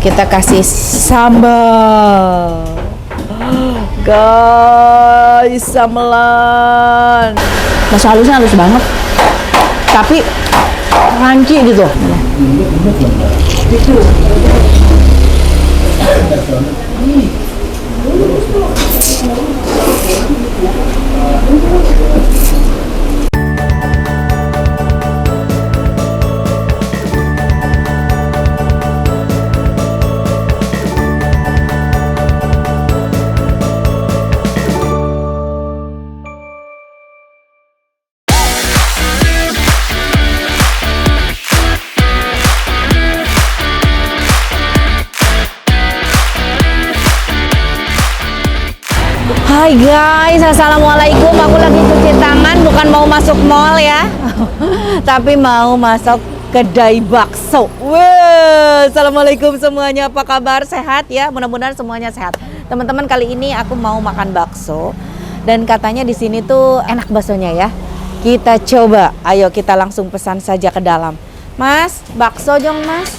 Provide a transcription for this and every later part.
Kita kasih sambal. Guys, sambelan. Masa halusnya halus banget. Tapi crunchy gitu. Hai guys, assalamualaikum. Aku lagi cuci tangan, bukan mau masuk mall ya, tapi mau masuk kedai bakso. Wah, assalamualaikum semuanya. Apa kabar? Sehat ya? Mudah-mudahan semuanya sehat. Teman-teman, kali ini aku mau makan bakso dan katanya di sini tuh enak baksonya ya. Kita coba. Ayo kita langsung pesan saja ke dalam. Mas, bakso dong mas.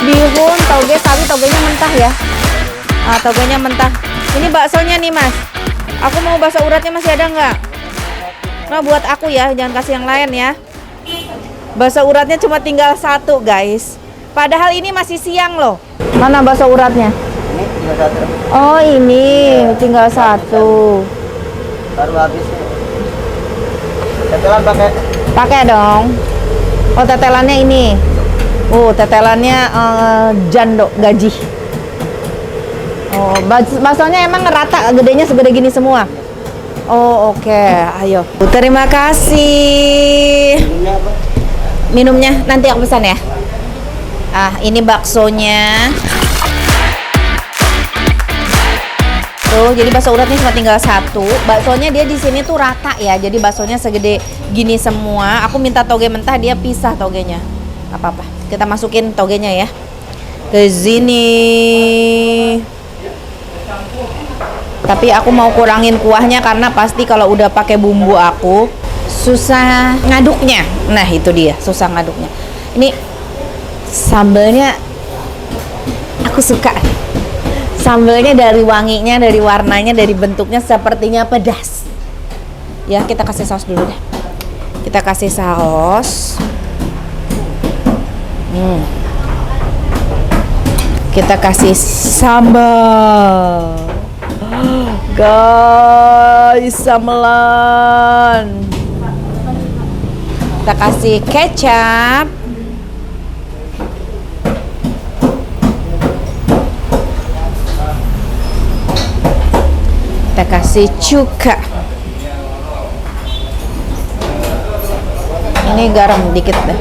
Bihun, toge, tapi togenya mentah ya. Togenya mentah. Ini baksonya nih mas. Aku mau bakso uratnya, masih ada nggak? Nah buat aku ya, jangan kasih yang lain ya. Bakso uratnya cuma tinggal satu guys. Padahal ini masih siang loh. Mana bakso uratnya? Ini tinggal satu. Oh ini tinggal satu. Baru habis. Tetelan pakai? Pakai dong. Oh tetelannya ini. Oh, tetelannya jando gaji. Oh, baksonya emang rata, gedenya segede gini semua. Oh, oke. Ayo. Terima kasih. Minumnya apa? Minumnya nanti aku pesan ya. Ini baksonya. Tuh, jadi bakso uratnya cuma tinggal satu. Baksonya dia di sini tuh rata ya. Jadi baksonya segede gini semua. Aku minta toge mentah, dia pisah togenya. Apa-apa. Kita masukin togenya ya ke sini. Tapi aku mau kurangin kuahnya karena pasti kalau udah pakai bumbu aku susah ngaduknya. Nah, itu dia, susah ngaduknya. Ini sambelnya aku suka. Sambelnya dari wanginya, dari warnanya, dari bentuknya sepertinya pedas. Ya, kita kasih saus dulu deh. Kita kasih saus. Kita kasih sambal. Guys, sambelan. Kita kasih kecap. Kita kasih cuka. Ini garam dikit deh.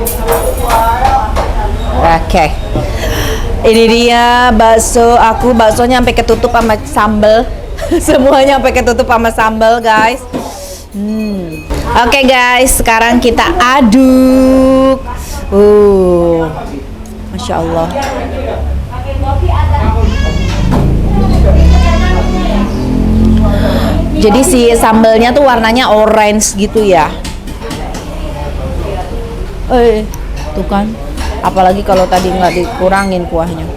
Oke. Ini dia bakso aku. Baksonya sampai ketutup sama sambal. Semuanya sampai ketutup sama sambal, guys. Oke, guys, sekarang kita aduk. Masya Allah. Jadi si sambalnya tuh warnanya orange gitu ya. Tuh kan. Apalagi kalau tadi nggak dikurangin kuahnya.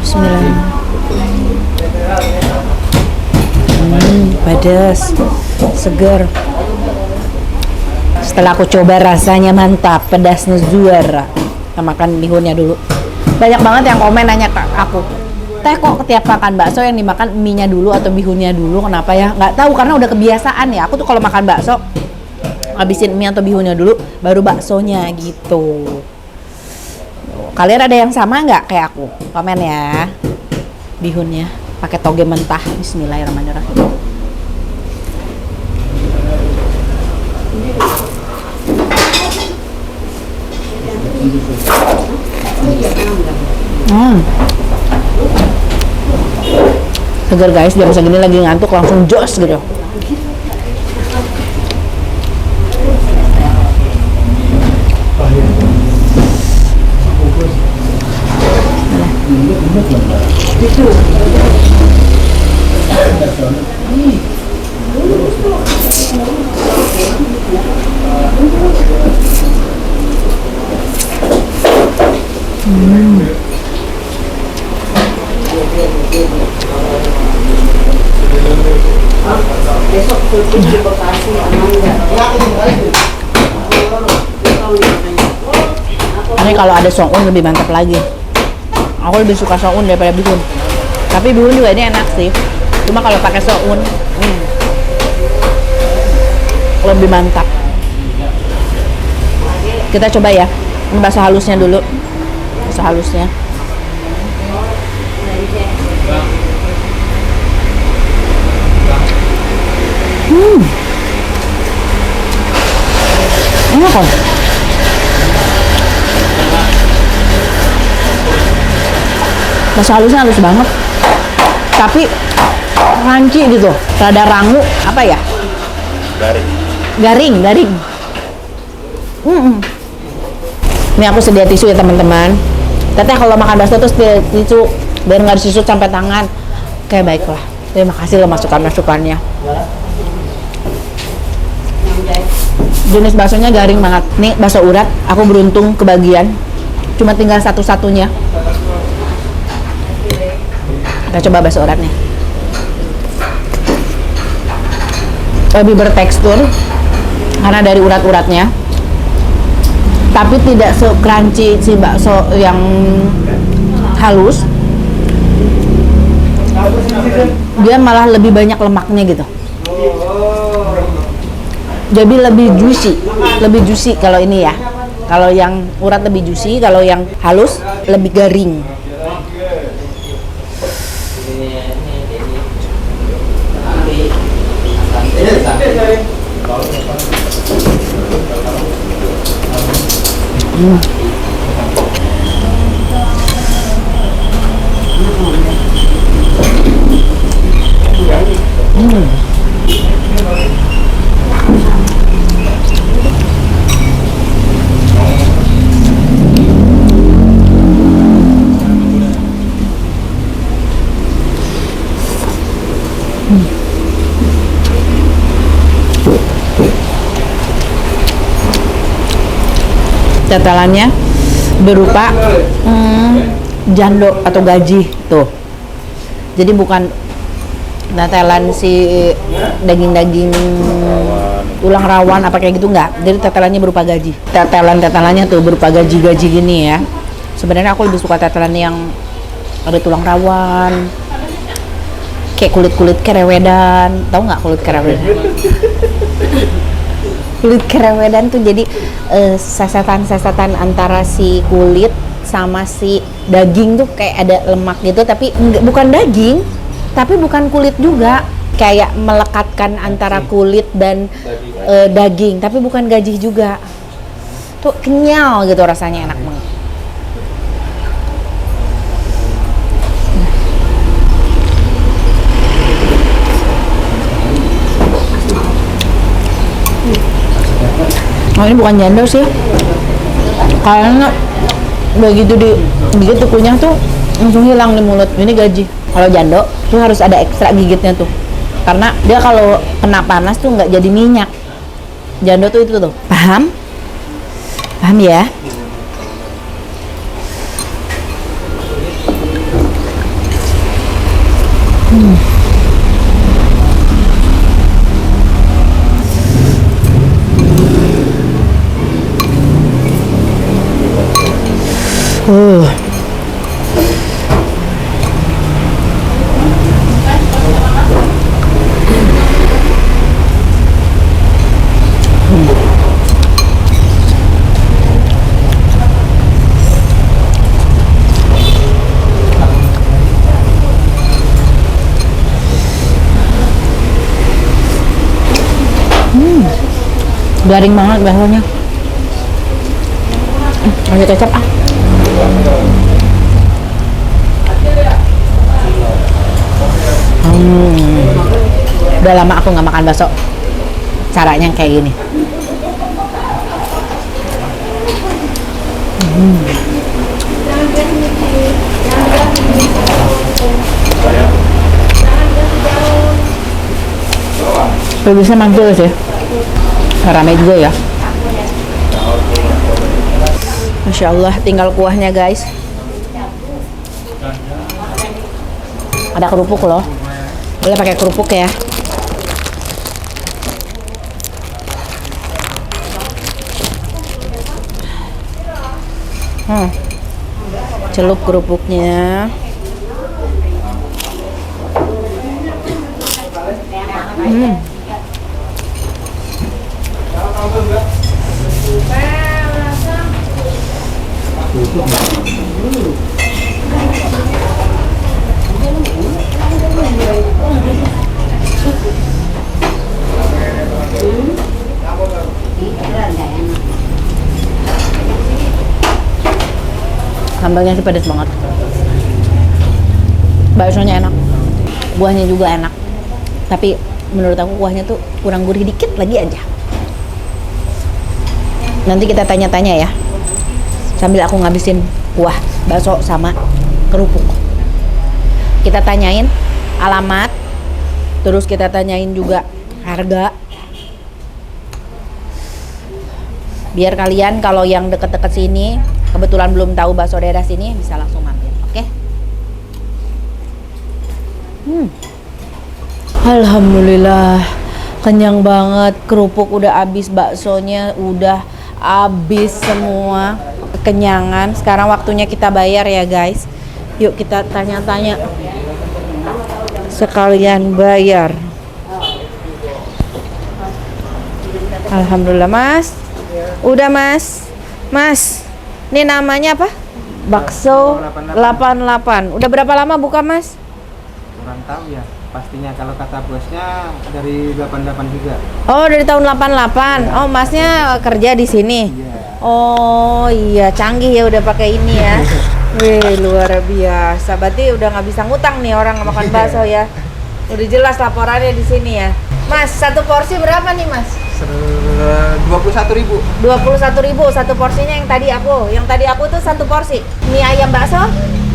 Bismillah. Pedas, segar. Setelah aku coba rasanya mantap, pedasnya juara. Kita makan bihunnya dulu. Banyak banget yang komen nanya ke aku, teh kok setiap makan bakso yang dimakan mie-nya dulu atau bihunnya dulu, kenapa ya? Nggak tahu, karena udah kebiasaan ya. Aku tuh kalau makan bakso habisin mie atau bihunnya dulu baru baksonya gitu. Kalian ada yang sama nggak kayak aku? Komen ya. Bihunnya pakai toge mentah. Bismillahirrahmanirrahim. Segar guys, jam segini lagi ngantuk langsung jos gitu. Ini kalau ada soun lebih mantap lagi. Aku lebih suka soun daripada bihun. Tapi bihun juga ini enak sih. Cuma kalau pakai soun, lebih mantap. Kita coba ya. Ini bakso halusnya dulu. Bakso halusnya. Enak kok. Bakso halusnya halus banget. Tapi crunchy gitu. Rada rangu, apa ya? Garing. Ini aku sedia tisu ya teman-teman. Teteh kalau makan bakso tuh sedia tisu biar nggak disusut sampai tangan. Oke, baiklah. Terima kasih loh masukannya. Jenis baksonya garing banget. Nih bakso urat, aku beruntung kebagian. Cuma tinggal satu-satunya. Kita coba bakso urat nih. Lebih bertekstur karena dari urat-uratnya. Tapi tidak se-crunchy si bakso yang halus. Dia malah lebih banyak lemaknya gitu. Jadi lebih juicy kalau ini ya. Kalau yang urat lebih juicy, kalau yang halus lebih garing. Tetelannya berupa jando atau gaji tuh. Jadi bukan tetelan si daging-daging tulang rawan apa kayak gitu, enggak. Jadi tetelannya berupa gaji. Tetelannya tuh berupa gaji-gaji gini ya. Sebenarnya aku lebih suka tetelan yang ada tulang rawan, kayak kulit kerewedan. Tahu nggak kulit kerewedan? Kulit kerewedan tuh jadi sasetan antara si kulit sama si daging tuh kayak ada lemak gitu, tapi bukan daging, tapi bukan kulit juga, kayak melekatkan antara kulit dan daging, tapi bukan gaji juga. Tuh kenyal gitu rasanya, enak banget. Oh, ini bukan jando sih, karena begitu digigit tuh kunyah tuh langsung hilang di mulut. Ini gaji. Kalau jando tuh harus ada ekstra gigitnya tuh, karena dia kalau kena panas tuh nggak jadi minyak. Jando tuh itu tuh, paham ya? Garing banget baksonya. Pakai kecap ah. Udah lama aku nggak makan bakso caranya kayak gini. Bisa mantul sih. Ramai juga ya. Masya Allah, tinggal kuahnya guys. Ada kerupuk loh. Boleh pakai kerupuk ya. Celup kerupuknya. Sambalnya sih pedas banget. Baksonya enak. Kuahnya juga enak. Tapi menurut aku kuahnya tuh kurang gurih dikit lagi aja. Nanti kita tanya-tanya ya. Sambil aku ngabisin kuah, bakso sama kerupuk. Kita tanyain alamat. Terus kita tanyain juga harga. Biar kalian kalau yang deket-deket sini kebetulan belum tahu bakso daerah sini bisa langsung mampir, oke? Alhamdulillah kenyang banget, kerupuk udah habis, baksonya udah habis semua, kekenyangan. Sekarang waktunya kita bayar ya guys. Yuk kita tanya-tanya, sekalian bayar. Alhamdulillah mas, udah mas. Ini namanya apa? Bakso 88. Udah berapa lama buka mas? Kurang tahu ya pastinya, kalau kata bosnya dari 88 juga. Oh dari tahun 88. Oh masnya kerja di sini. Iya. Oh iya, canggih ya udah pakai ini ya. Wih luar biasa. Berarti udah nggak bisa ngutang nih orang makan bakso ya. Udah jelas laporannya di sini ya. Mas, satu porsi berapa nih mas? 21.000. 21.000 satu porsinya. Yang tadi aku tuh satu porsi. Mie ayam bakso?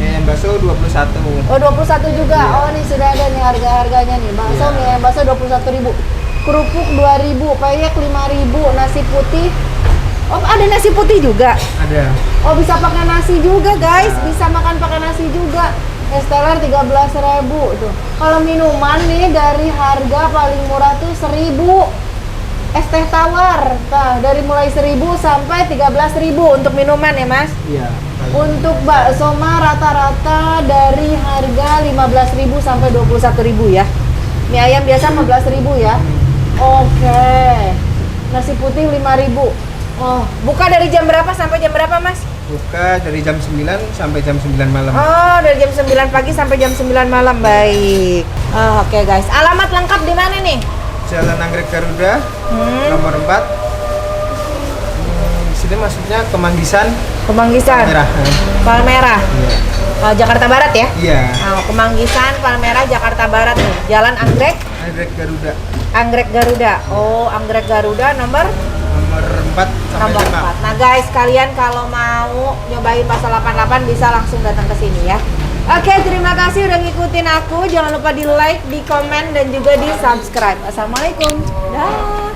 Mie ayam bakso 21. Oh 21 juga. Oh nih sudah ada nih harga-harganya nih. Bakso mie ayam bakso 21.000. Kerupuk 2.000, peyek 5.000, nasi putih. Oh ada nasi putih juga. Ada. Oh bisa pakai nasi juga guys, bisa makan pakai nasi juga. Es teler 13.000 tuh. Kalau minuman nih dari harga paling murah tuh 1.000. Es teh tawar, nah dari mulai 1.000 sampai 13.000 untuk minuman ya mas. Iya. Untuk bakso mah rata-rata dari harga 15.000 sampai 21.000 ya. Mie ayam biasa 15.000 ya. Oke. Nasi putih 5.000. Oh, buka dari jam berapa sampai jam berapa mas? Buka dari jam 9 sampai jam 9 malam. Oh, dari jam 9 pagi sampai jam 9 malam. Baik. Oh, oke guys. Alamat lengkap di mana nih? Jalan Anggrek Garuda, nomor 4. Sini maksudnya Kemanggisan. Palmerah. Palmerah. Iya. Jakarta Barat ya? Iya. Kemanggisan, Palmerah, Jakarta Barat nih. Jalan Anggrek. Anggrek Garuda. Anggrek Garuda. Oh, Anggrek Garuda nomor 4 sampai nomor 5. 4. Nah guys, kalian kalau mau nyobain bakso 88 bisa langsung datang ke sini ya. Oke, terima kasih udah ngikutin aku. Jangan lupa di like, di komen, dan juga di subscribe. Assalamualaikum. Dah.